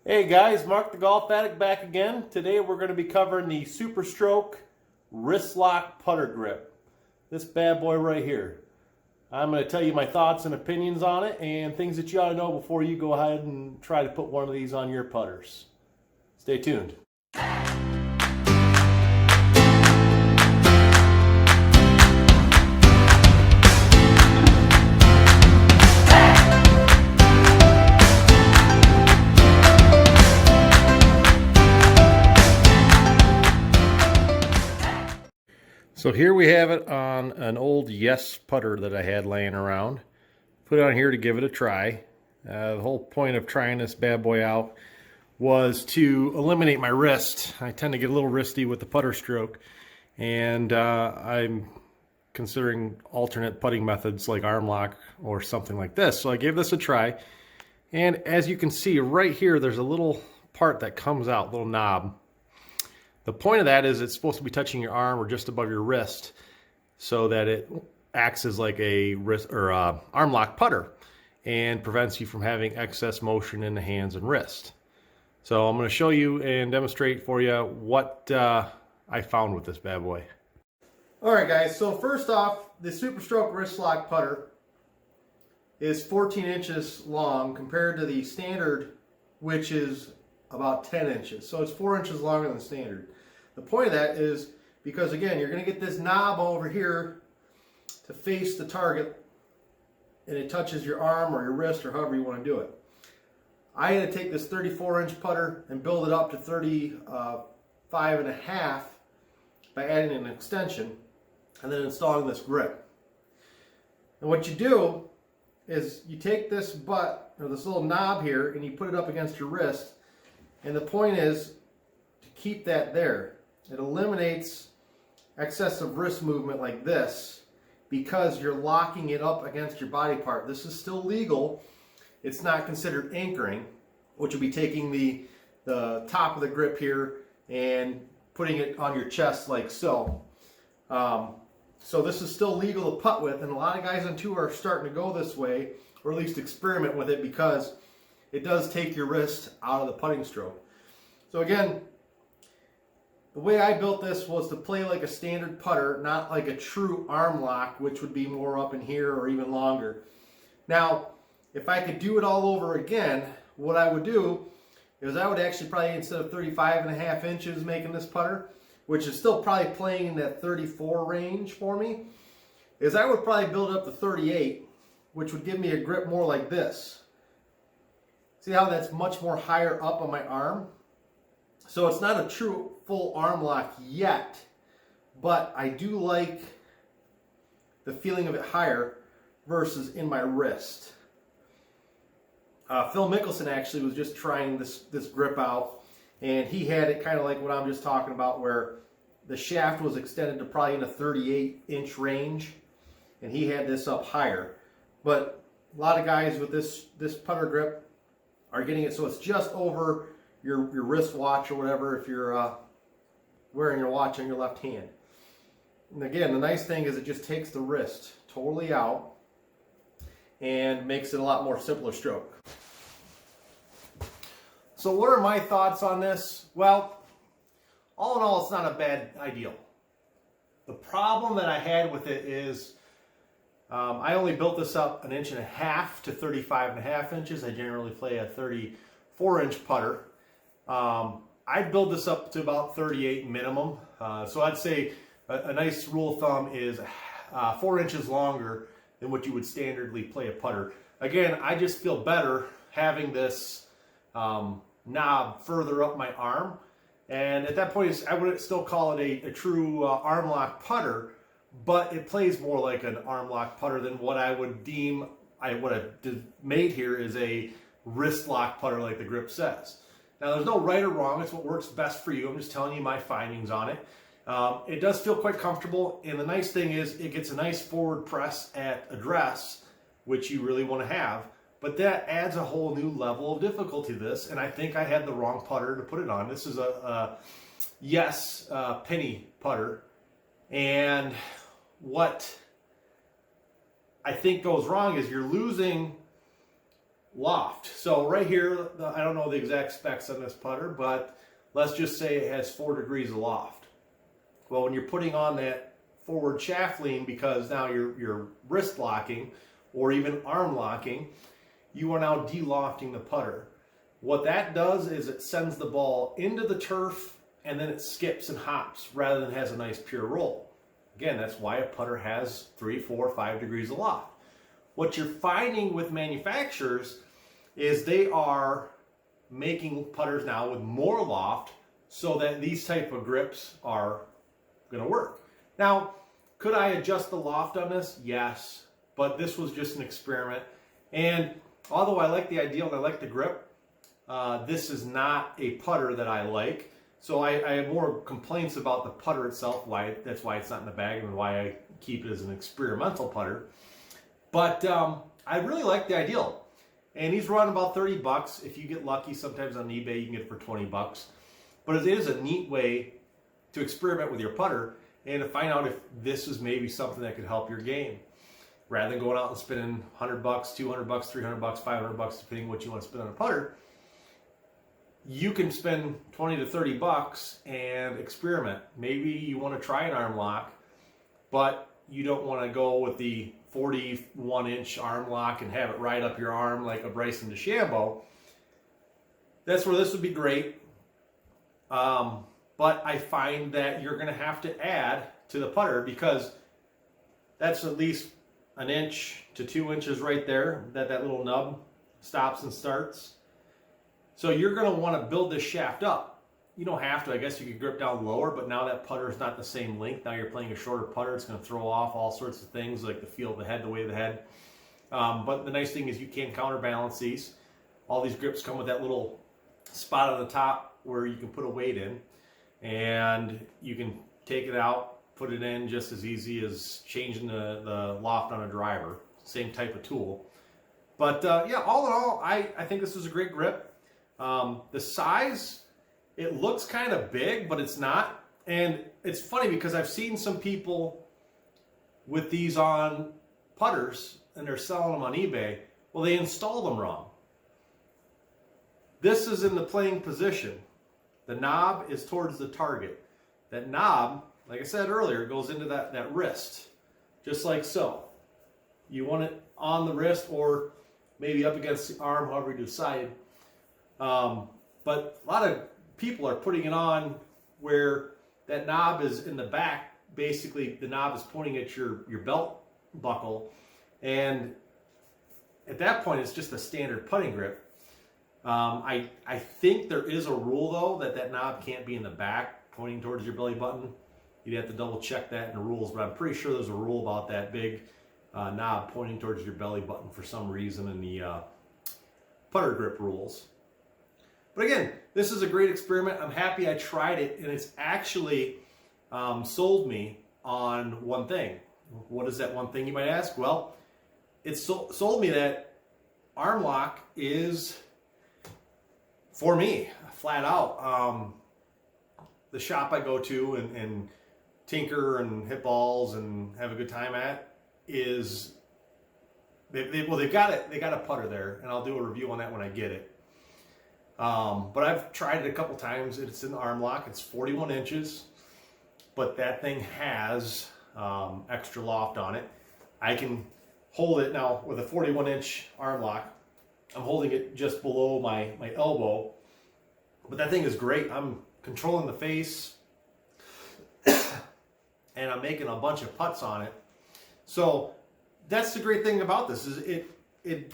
Hey guys, Mark the Golf Addict back again. Today we're going to be covering the Super Stroke Wrist Lock Putter Grip. This bad boy right here. I'm going to tell you my thoughts and opinions on it and things that you ought to know before you go ahead and try to put one of these on your putters. Stay tuned. So here we have it on an old Yes putter that I had laying around. Put it on here to give it a try. The whole point of trying this bad boy out was to eliminate my wrist. I tend to get a little wristy with the putter stroke, and I'm considering alternate putting methods like arm lock or something like this. So I gave this a try, and as you can see right here, there's a little part that comes out, little knob. The point of that is it's supposed to be touching your arm or just above your wrist so that it acts as like a wrist or arm lock putter and prevents you from having excess motion in the hands and wrist. So I'm going to show you and demonstrate for you what I found with this bad boy. Alright guys, so first off, the Super Stroke Wrist Lock Putter is 14 inches long compared to the standard, which is about 10 inches. So it's 4 inches longer than standard. The point of that is because, again, you're going to get this knob over here to face the target, and it touches your arm or your wrist or however you want to do it. I had to take this 34-inch putter and build it up to 35.5 by adding an extension and then installing this grip. And what you do is you take this butt, or this little knob here, and you put it up against your wrist. And the point is to keep that there. It eliminates excessive wrist movement like this because you're locking it up against your body part. This is still legal. It's not considered anchoring, which would be taking the top of the grip here and putting it on your chest like so. So this is still legal to putt with, and a lot of guys on tour are starting to go this way, or at least experiment with it, because it does take your wrist out of the putting stroke. So again, the way I built this was to play like a standard putter, not like a true arm lock, which would be more up in here or even longer. Now, if I could do it all over again, what I would do is I would actually probably, instead of 35.5 inches making this putter, which is still probably playing in that 34 range for me, is I would probably build it up to 38, which would give me a grip more like this. See how that's much more higher up on my arm? So it's not a true full arm lock yet, but I do like the feeling of it higher versus in my wrist. Phil Mickelson actually was just trying this grip out, and he had it kind of like what I'm just talking about, where the shaft was extended to probably in a 38-inch range, and he had this up higher. But a lot of guys with this putter grip are getting it so it's just over your wrist watch or whatever if you're wearing your watch on your left hand. And again, the nice thing is it just takes the wrist totally out and makes it a lot more simpler stroke. So what are my thoughts on this? Well, all in all, it's not a bad idea. The problem that I had with it is I only built this up 1.5 inches to 35.5 inches. I generally play a 34-inch putter. I'd build this up to about 38 minimum. So I'd say a nice rule of thumb is 4 inches longer than what you would standardly play a putter. Again, I just feel better having this knob further up my arm. And at that point, I would still call it a true arm lock putter, but it plays more like an arm lock putter than what I would deem, what I've made here is a wrist lock putter like the grip says. Now, there's no right or wrong. It's what works best for you. I'm just telling you my findings on it. It does feel quite comfortable, and the nice thing is it gets a nice forward press at address, which you really want to have. But that adds a whole new level of difficulty to this, and I think I had the wrong putter to put it on. This is a Yes penny putter, and what I think goes wrong is you're losing loft. So right here, I don't know the exact specs on this putter, but let's just say it has 4 degrees of loft. Well, when you're putting on that forward shaft lean, because now you're wrist locking or even arm locking, you are now de-lofting the putter. What that does is it sends the ball into the turf and then it skips and hops rather than has a nice pure roll. Again, that's why a putter has 3, 4, 5 degrees of loft. What you're finding with manufacturers is they are making putters now with more loft so that these type of grips are going to work. Now, could I adjust the loft on this? Yes, but this was just an experiment. And although I like the idea and I like the grip, this is not a putter that I like. So I have more complaints about the putter itself. That's why it's not in the bag and why I keep it as an experimental putter. But I really like the idea. And he's running about 30 bucks. If you get lucky, sometimes on eBay you can get it for 20 bucks. But it is a neat way to experiment with your putter and to find out if this is maybe something that could help your game. Rather than going out and spending 100 bucks, 200 bucks, 300 bucks, 500 bucks, depending what you want to spend on a putter, you can spend 20 to 30 bucks and experiment. Maybe you want to try an arm lock, but you don't want to go with the 41-inch arm lock and have it right up your arm like a Bryson DeChambeau. That's where this would be great. But I find that you're going to have to add to the putter because that's at least 1 inch to 2 inches right there that little nub stops and starts. So you're going to want to build this shaft up. You don't have to. I guess you could grip down lower, but now that putter is not the same length. Now you're playing a shorter putter. It's going to throw off all sorts of things like the feel of the head, the weight of the head. But the nice thing is you can counterbalance these. All these grips come with that little spot on the top where you can put a weight in. And you can take it out, put it in just as easy as changing the loft on a driver. Same type of tool. But yeah, all in all, I think this is a great grip. The size, it looks kind of big, but it's not. And it's funny because I've seen some people with these on putters and they're selling them on eBay. Well, they installed them wrong. This is in the playing position. The knob is towards the target. That knob, like I said earlier, goes into that wrist, just like so. You want it on the wrist or maybe up against the arm, however you decide. But a lot of people are putting it on where that knob is in the back. Basically, the knob is pointing at your belt buckle. And at that point, it's just a standard putting grip. I think there is a rule, though, that knob can't be in the back pointing towards your belly button. You'd have to double check that in the rules, but I'm pretty sure there's a rule about that big knob pointing towards your belly button for some reason in the putter grip rules. But again, this is a great experiment. I'm happy I tried it, and it's actually sold me on one thing. What is that one thing, you might ask? Well, it sold me that arm lock is for me, flat out. The shop I go to and tinker and hit balls and have a good time at is they've got it. They got a putter there, and I'll do a review on that when I get it. But I've tried it a couple times. It's an arm lock. It's 41 inches, but that thing has extra loft on it. I can hold it now with a 41-inch arm lock. I'm holding it just below my elbow, but that thing is great. I'm controlling the face, and I'm making a bunch of putts on it. So that's the great thing about this is it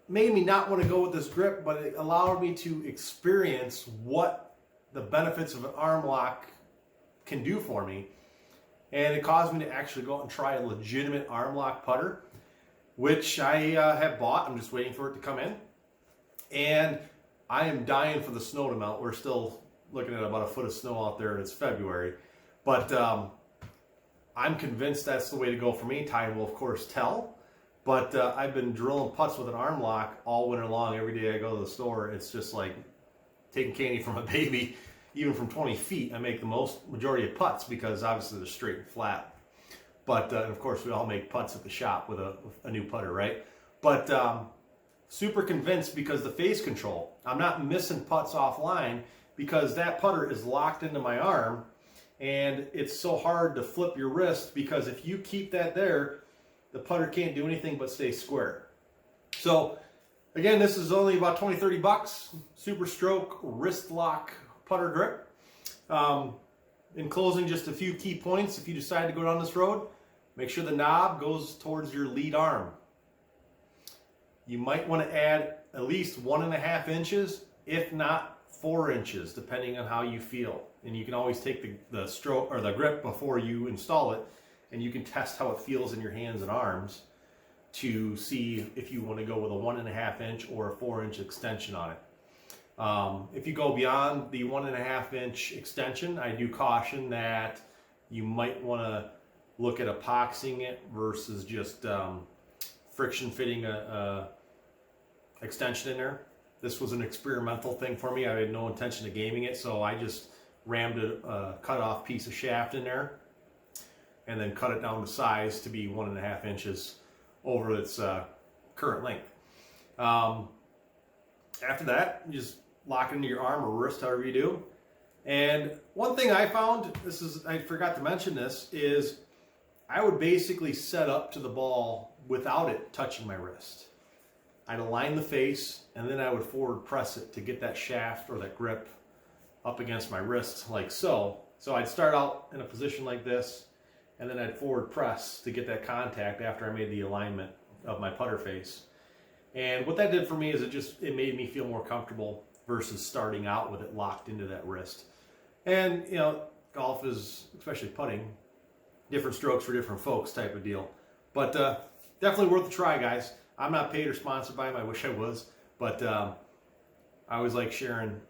made me not want to go with this grip, but it allowed me to experience what the benefits of an arm lock can do for me. And it caused me to actually go out and try a legitimate arm lock putter, which I have bought. I'm just waiting for it to come in. And I am dying for the snow to melt. We're still looking at about a foot of snow out there, and it's February. But I'm convinced that's the way to go for me. Time will, of course, tell. But I've been drilling putts with an arm lock all winter long. Every day I go to the store, it's just like taking candy from a baby. Even from 20 feet, I make the majority of putts because obviously they're straight and flat. But of course, we all make putts at the shop with a new putter, right? But super convinced because the face control. I'm not missing putts offline because that putter is locked into my arm, and it's so hard to flip your wrist because if you keep that there, the putter can't do anything but stay square. So again, this is only about 20-30 bucks. Super Stroke wrist lock putter grip. In closing, just a few key points. If you decide to go down this road, make sure the knob goes towards your lead arm. You might want to add at least 1.5 inches, if not 4 inches, depending on how you feel. And you can always take the stroke or the grip before you install it, and you can test how it feels in your hands and arms to see if you want to go with a 1.5 inch or a 4 inch extension on it. If you go beyond the 1.5 inch extension, I do caution that you might want to look at epoxying it versus just friction fitting a extension in there. This was an experimental thing for me. I had no intention of gaming it, so I just rammed a cut off piece of shaft in there and then cut it down to size to be 1.5 inches over its current length. After that, you just lock it into your arm or wrist, however you do. And one thing I found, I forgot to mention this, is I would basically set up to the ball without it touching my wrist. I'd align the face, and then I would forward press it to get that shaft or that grip up against my wrist, like so. So I'd start out in a position like this, and then I'd forward press to get that contact after I made the alignment of my putter face. And what that did for me is it made me feel more comfortable versus starting out with it locked into that wrist. And you know, golf is, especially putting, different strokes for different folks type of deal. But definitely worth a try, guys. I'm not paid or sponsored by them. I wish I was, but I always like sharing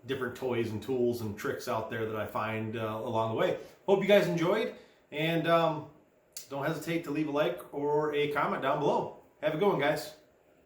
different toys and tools and tricks out there that I find along the way. Hope you guys enjoyed, and don't hesitate to leave a like or a comment down below. Have a good one, guys.